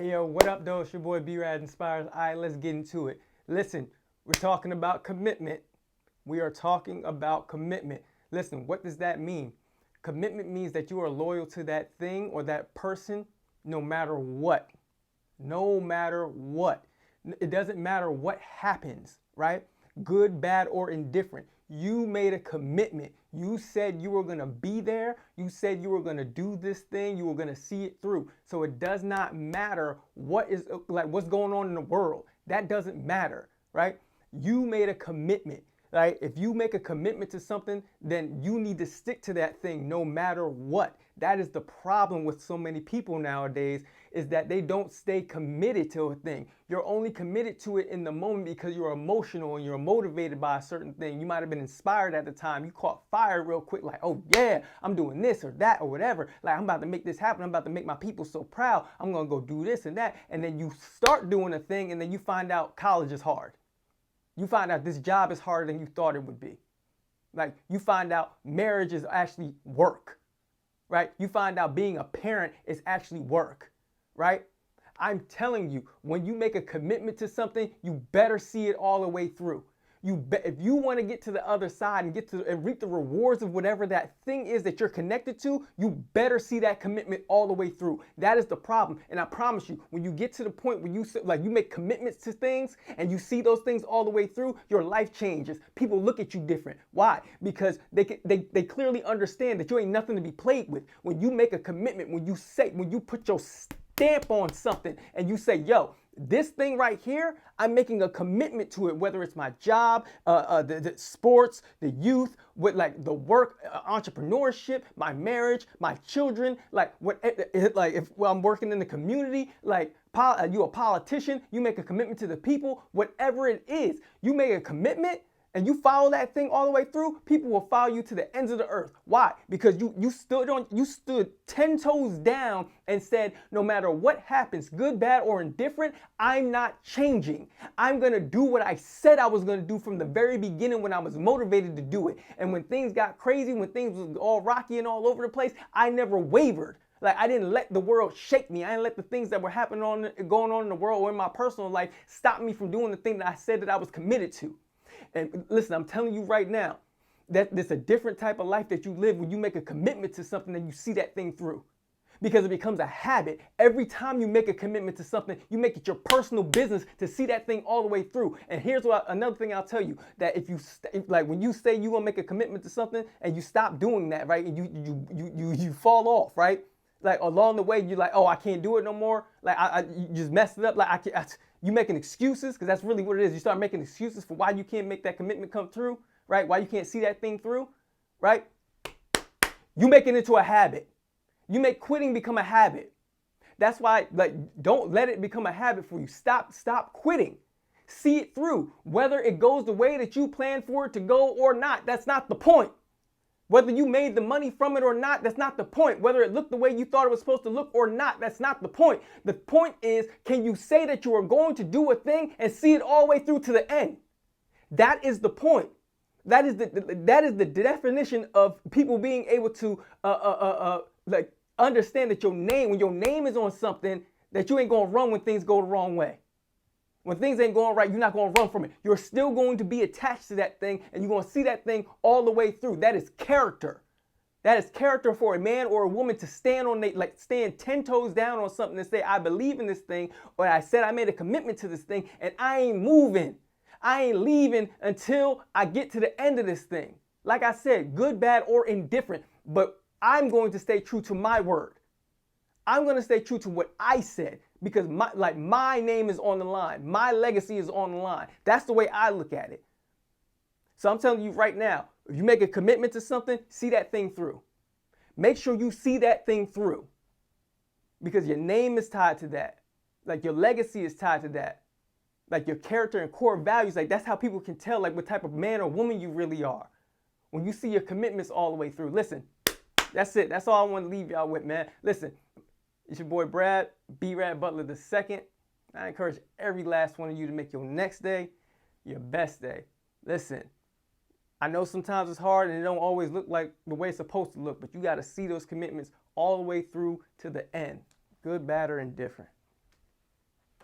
Hey yo, what up though? It's your boy B-Rad Inspires. All right, let's get into it. Listen, we're talking about commitment. We are talking about commitment. Listen, what does that mean? Commitment means that you are loyal to that thing or that person no matter what. No matter what. It doesn't matter what happens, right? Good, bad, or indifferent. You made a commitment. You said you were going to be there. You said you were going to do this thing. You were going to see it through. So it does not matter what's going on in the world. That doesn't matter, right? You made a commitment. Right? If you make a commitment to something, then you need to stick to that thing no matter what. That is the problem with so many people nowadays, is that they don't stay committed to a thing. You're only committed to it in the moment because you're emotional and you're motivated by a certain thing. You might have been inspired at the time. You caught fire real quick, like, oh yeah, I'm doing this or that or whatever. Like, I'm about to make this happen. I'm about to make my people so proud. I'm going to go do this and that. And then you start doing a thing and then you find out college is hard. You find out this job is harder than you thought it would be. Like, you find out marriage is actually work, right? You find out being a parent is actually work, right? I'm telling you, when you make a commitment to something, you better see it all the way through. If you want to get to the other side and reap the rewards of whatever that thing is that you're connected to, you better see that commitment all the way through. That is the problem. And I promise you, when you get to the point where you make commitments to things and you see those things all the way through, your life changes. People look at you different. Why? Because they clearly understand that you ain't nothing to be played with. When you make a commitment, when you put your stamp on something and you say, yo, this thing right here, I'm making a commitment to it, whether it's my job, the sports, the youth, with like the work, entrepreneurship, my marriage, my children, if I'm working in the community, like you a politician, you make a commitment to the people, whatever it is, you make a commitment and you follow that thing all the way through, people will follow you to the ends of the earth. Why? Because you stood 10 toes down and said, no matter what happens, good, bad, or indifferent, I'm not changing. I'm going to do what I said I was going to do from the very beginning when I was motivated to do it. And when things got crazy, when things was all rocky and all over the place, I never wavered. Like, I didn't let the world shake me. I didn't let the things that were going on in the world or in my personal life stop me from doing the thing that I said that I was committed to. And listen, I'm telling you right now that there's a different type of life that you live when you make a commitment to something and you see that thing through. Because it becomes a habit. Every time you make a commitment to something, you make it your personal business to see that thing all the way through. And here's another thing I'll tell you, that when you say you're gonna make a commitment to something and you stop doing that, right? And you fall off, right? Like along the way, you're like, oh, I can't do it no more. Like you just messed it up. Like you making excuses, because that's really what it is. You start making excuses for why you can't make that commitment come through, right? Why you can't see that thing through, right? You make it into a habit. You make quitting become a habit. That's why, like, don't let it become a habit for you. Stop quitting. See it through. Whether it goes the way that you planned for it to go or not, that's not the point. Whether you made the money from it or not, that's not the point. Whether it looked the way you thought it was supposed to look or not, that's not the point. The point is, can you say that you are going to do a thing and see it all the way through to the end? That is the point. That is the definition of people being able to understand that when your name is on something, that you ain't gonna run when things go the wrong way. When things ain't going right, you're not going to run from it. You're still going to be attached to that thing, and you're going to see that thing all the way through. That is character. That is character for a man or a woman to stand 10 toes down on something and say, I believe in this thing, or I said I made a commitment to this thing, and I ain't moving. I ain't leaving until I get to the end of this thing. Like I said, good, bad, or indifferent, but I'm going to stay true to my word. I'm going to stay true to what I said, because my name is on the line. My legacy is on the line. That's the way I look at it. So I'm telling you right now, if you make a commitment to something, see that thing through. Make sure you see that thing through, because your name is tied to that. Like, your legacy is tied to that. Like, your character and core values, like, that's how people can tell, like, what type of man or woman you really are. When you see your commitments all the way through. Listen, that's it. That's all I want to leave y'all with, man. Listen. It's your boy Brad, B-Rad Butler II. I encourage every last one of you to make your next day your best day. Listen, I know sometimes it's hard and it don't always look like the way it's supposed to look, but you got to see those commitments all the way through to the end. Good, bad, or indifferent.